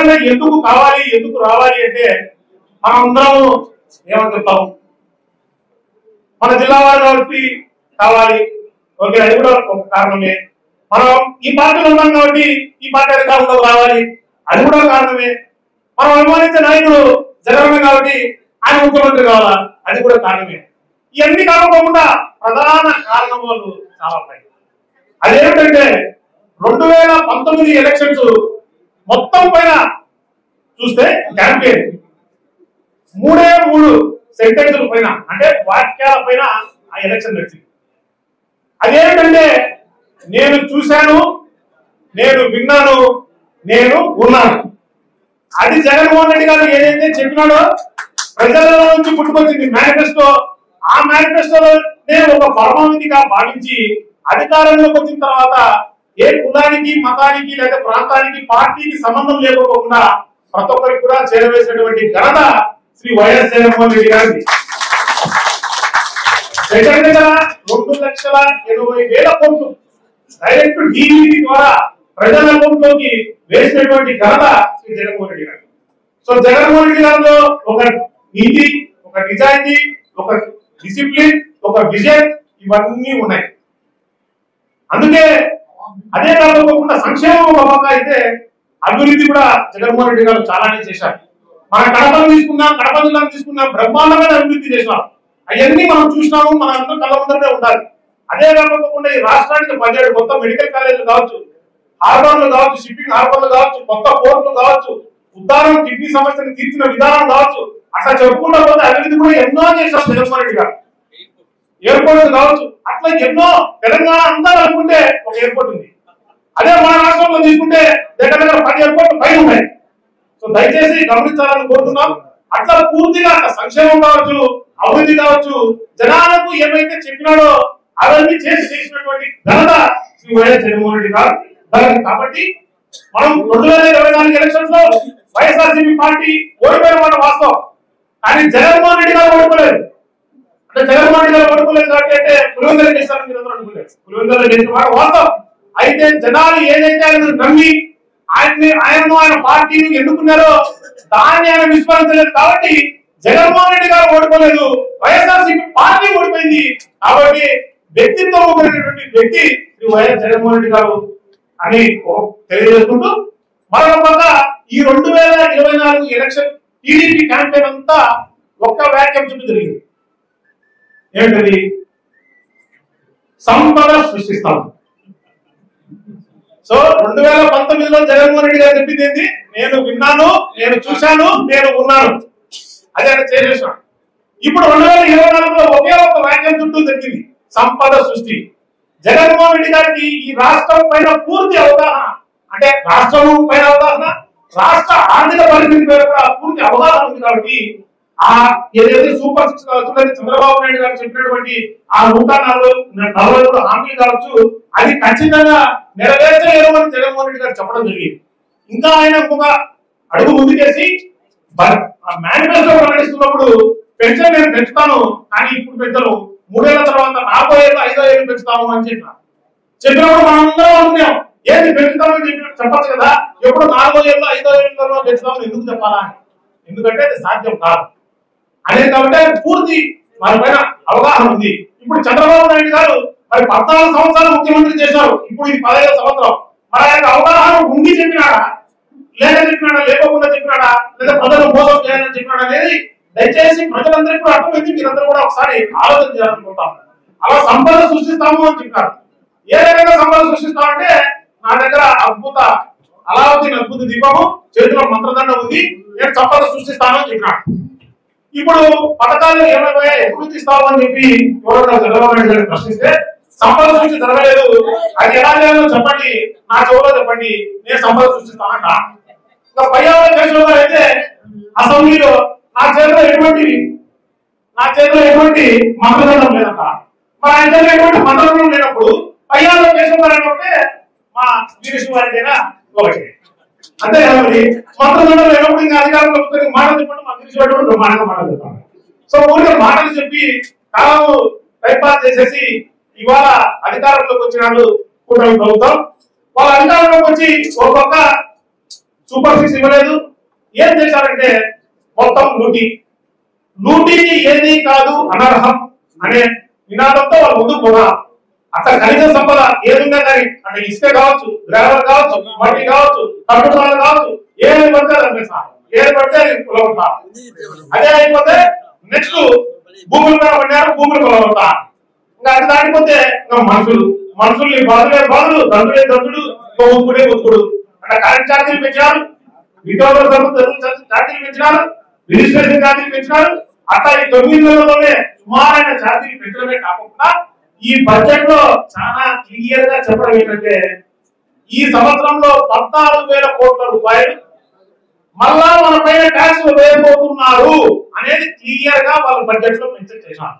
ఎవరైనా ఎందుకు కావాలి ఎందుకు రావాలి అంటే మనం అందరం ఏమనుకుంటాం, మన జిల్లా వారు కాబట్టి కావాలి, ఓకే అది కూడా ఒక కారణమే. మనం ఈ పార్టీలో ఉన్నాం కాబట్టి ఈ పార్టీ అధికారంలో రావాలి, అది కూడా కారణమే. మనం అభిమానించే నాయకుడు జగన్ కాబట్టి ఆయన ముఖ్యమంత్రి కావాలా, అది కూడా కారణమే. ఇవన్నీ కాకపోకుండా ప్రధాన కారణం వాళ్ళు చాలా ఉన్నాయి. అదేమిటంటే 2019 ఎలక్షన్స్ మొత్తం పైన చూస్తే క్యాంపెయిన్ 3 సెంటెన్సుల పైన అంటే వాక్యాల పైన ఆ ఎలక్షన్ నడిచింది. అదేమిటంటే నేను చూశాను, నేను విన్నాను, నేను ఉన్నాను. అది జగన్మోహన్ రెడ్డి గారు ఏదైతే చెప్పినాడో ప్రజల నుంచి పుట్టుకొచ్చింది మేనిఫెస్టో. ఆ మేనిఫెస్టోలో నేను ఒక పరమావధిగా భావించి అధికారంలోకి వచ్చిన తర్వాత ఏ కులానికి మతానికి లేదా ప్రాంతానికి పార్టీకి సంబంధం లేకపోకుండా ప్రతి ఒక్కరికి కూడా చేరవేసినటువంటి ఘనత శ్రీ వైఎస్ జగన్మోహన్ రెడ్డి గారిది. దగ్గర 2,80,000 కోట్లు డైరెక్ట్ డీబీటీ ద్వారా ప్రజల అకౌంట్లోకి వేసినటువంటి ఘనత శ్రీ జగన్మోహన్ రెడ్డి గారు. సో జగన్మోహన్ రెడ్డి గారిలో ఒక నీతి, ఒక నిజాయితీ, ఒక డిసిప్లిన్, ఒక విజన్ ఇవన్నీ ఉన్నాయి. అందుకే అదే కాకుండా సంక్షేమం ఒక పక్క అయితే అభివృద్ధి కూడా జగన్మోహన్ రెడ్డి గారు చాలానే చేశారు. మన కడపను తీసుకున్నాం, కడప జిల్లాను తీసుకున్నాం, బ్రహ్మాండమైన అభివృద్ధి చేసినాం. అవన్నీ మనం చూసినాము, మన అందరూ కళ్ళ ముందరనే ఉండాలి. అదే కాకుండా ఈ రాష్ట్రానికి 17 కొత్త మెడికల్ కాలేజీలు కావచ్చు, హార్బర్లు కావచ్చు, షిప్పింగ్ హార్బర్లు కావచ్చు, కొత్త పోర్టులు కావచ్చు, ఉద్దానం కిడ్నీ సమస్యను తీర్చిన విధానం కావచ్చు, అట్లా చెప్పుకుంటూ పోతే అభివృద్ధి కూడా ఎన్నో చేశారు జగన్మోహన్ రెడ్డి గారు. ఎయిర్పోర్ట్ కావచ్చు, అట్లా ఎన్నో తెలంగాణ అంతా అనుకుంటే ఒక ఎయిర్పోర్ట్ ఉంది. అదే మన రాష్ట్రంలో తీసుకుంటే దగ్గర 10 ఎయిర్పోర్ట్లు పైన ఉన్నాయి. సో దయచేసి గమనించాలని కోరుతున్నాం. అట్లా పూర్తిగా సంక్షేమం కావచ్చు, అభివృద్ధి కావచ్చు, జనాలకు ఏమైతే చెప్పినాడో అవన్నీ చేసినటువంటి ఘనత శ్రీ వైఎస్ జగన్మోహన్ రెడ్డి గారు. కాబట్టి మనం 2024 ఎలక్షన్స్ లో వైఎస్ఆర్సీపీ పార్టీ ఓడిపోయిన మాట వాస్తవం. కానీ జగన్మోహన్ రెడ్డి గారు ఓడిపోలేదు. అంటే జగన్మోహన్ రెడ్డి గారు ఓడిపోలేదు కాబట్టి అంటే పులివెందులు చేస్తారని మీరు అందరూ అనుకోలేదు. పులివెందులు చేసిన మాట వాస్తవం. అయితే జనాలు ఏదైతే ఆయన నమ్మి ఆయనను ఆయన పార్టీని ఎన్నుకున్నారో దాన్ని ఆయన విస్మరించలేదు. కాబట్టి జగన్మోహన్ రెడ్డి గారు ఓడిపోలేదు, వైఎస్ఆర్సీపీ పార్టీ ఓడిపోయింది. కాబట్టి వ్యక్తిత్వం కలిగినటువంటి వ్యక్తి శ్రీ వైఎస్ జగన్మోహన్ రెడ్డి గారు అని తెలియజేసుకుంటూ మరొక పక్క ఈ 2024 ఎలక్షన్ టీడీపీ క్యాంపెయిన్ అంతా ఒక్క వాక్యం చుట్టూ జరిగింది. ఏంటది? సంపద సృష్టిస్తాం. సో 2019లో జగన్మోహన్ రెడ్డి గారు చెప్పింది ఏంటి? నేను విన్నాను, నేను చూశాను, నేను ఉన్నాను. అది ఆయన చేసేసాడు. ఇప్పుడు 2024లో ఒకే ఒక వాక్యం చుట్టూ జరిగింది, సంపద సృష్టి. జగన్మోహన్ రెడ్డి గారికి ఈ రాష్ట్రం పైన పూర్తి అవగాహన, అంటే రాష్ట్రం పైన అవగాహన, రాష్ట్ర ఆర్థిక పరిస్థితి పైన కూడా పూర్తి అవగాహన ఉంది. కాబట్టి ఆ ఏదైతే సూపర్ 6 కావచ్చు, చంద్రబాబు నాయుడు గారు చెప్పినటువంటి ఆ 143 హామీలు కావచ్చు, అది ఖచ్చితంగా నెరవేర్చలేరు అని జగన్మోహన్ రెడ్డి గారు చెప్పడం జరిగింది. ఇంకా ఆయన ఇంకొక అడుగు ముందుకేసి మేనిఫెస్టో ప్రకటిస్తున్నప్పుడు పెన్షన్ నేను పెంచుతాను, కానీ ఇప్పుడు పెంచను, 3 ఏళ్ల తర్వాత 4 ఏళ్ళు 5 ఏళ్ళు పెంచుతాము అని చెప్పినప్పుడు మనం అందరం అనుకున్నాం, ఏది పెంచుతామని చెప్పచ్చు కదా, ఎప్పుడు 4 ఏళ్ళు 5 ఏళ్ళలో పెంచుతామని ఎందుకు చెప్పాలా? ఎందుకంటే అది సాధ్యం కాదు అనేది. కాబట్టి పూర్తి మన పైన అవగాహన ఉంది. ఇప్పుడు చంద్రబాబు నాయుడు గారు మరి 14 సంవత్సరాలు ముఖ్యమంత్రి చేశారు, ఇప్పుడు ఇది 15వ సంవత్సరం. మరి ఆయన అవగాహన ఉండి చెప్పినాడా, లేకుండా చెప్పినాడా, లేదా ప్రజలు మోసం చేయాలని చెప్పినాడా అనేది దయచేసి ప్రజలందరికీ కూడా అర్థమైంది. మీరందరూ కూడా ఒకసారి ఆలోచన చేయాలనుకుంటాం. అలా సంపద సృష్టిస్తాము అని చెప్పినారు. ఏ రకంగా సంపద సృష్టిస్తామంటే నా దగ్గర అలావుద్దీన్ అద్భుత దీపము, చేతిలో మంత్రదండ ఉంది, నేను సంపద సృష్టిస్తాను అని చెప్పినాడు. ఇప్పుడు పథకాలు ఏమైపోయా, ఎప్పుడు ఇస్తావు అని చెప్పి ఎవరన్నా చంద్రబాబు నాయుడు గారిని ప్రశ్నిస్తే సంపద సృష్టి జరగలేదు, అది ఎలా చేయాలో చెప్పండి, నా చెవులో చెప్పండి, నేను సంపద సృష్టిస్తానంట. ఇంకా పయ్యాల కేశవ్ గారు అయితే అసెంబ్లీలో నా చేతిలో ఎటువంటి మంత్రదండం లేదంట. మరి ఆయన చేతిలో ఎటువంటి మంత్రదండం లేనప్పుడు పయ్యాల కేశవ్ గారు అంటే మా వీరేశ్వరైనా ఒకటి అంతే కదా. మరి మంత్రదండం లేనప్పుడు ఇంకా అధికారంలో మాటలు చెప్పండి, మా వీరేశ్వరుడు బ్రహ్మాండంగా మాటలు చెప్తాను. సో ఊరికే మాటలు చెప్పి కాలం టైంపాస్ చేసేసి ఇవాళ అధికారంలోకి వచ్చినాడు కూటమి ప్రభుత్వం. వాళ్ళ అధికారంలోకి వచ్చి ఒక పక్క సూపర్ 6 ఇవ్వలేదు. ఏం చేశారంటే మొత్తం లూటీకి ఏది కాదు అనర్హం అనే నినాదంతో వాళ్ళు ముందుకు పోదాం. అసలు ఖనిజ సంపద ఏదున్నా కానీ అంటే ఇసుక కావచ్చు, గ్రావెల్ కావచ్చు, మట్టి కావచ్చు, కట్టుబడులు కావచ్చు, ఏది పడితే అది అనిపిస్తాం, ఏది పడితే అది కొలగొడతాం. అదే అయిపోతే నెక్స్ట్ భూములు మీద పడినారు, భూములు కొలగొడతాం. ఇంకా అది దాటిపోతే ఇంకా మనుషుల్ని బాధుడు, దంతుడు, ఉతుకుడు అంటే కరెంట్ ఛార్జీలు పెంచినారు, విద్యార్థుల ఛార్జీలు పెంచినారు, రిజిస్ట్రేషన్ ఛార్జీలు పెంచినారు. అట్లా ఈ 9 నెలల్లోనే సుమారైన ఛార్జీలు పెంచడమే కాకుండా ఈ బడ్జెట్ లో చాలా క్లియర్ గా చెప్పడం ఏంటంటే ఈ సంవత్సరంలో 14,000 కోట్ల రూపాయలు మళ్ళా మన పైన ట్యాక్స్ వేయబోతున్నారు అనేది క్లియర్ గా వాళ్ళు బడ్జెట్ లో మెన్షన్ చేశారు.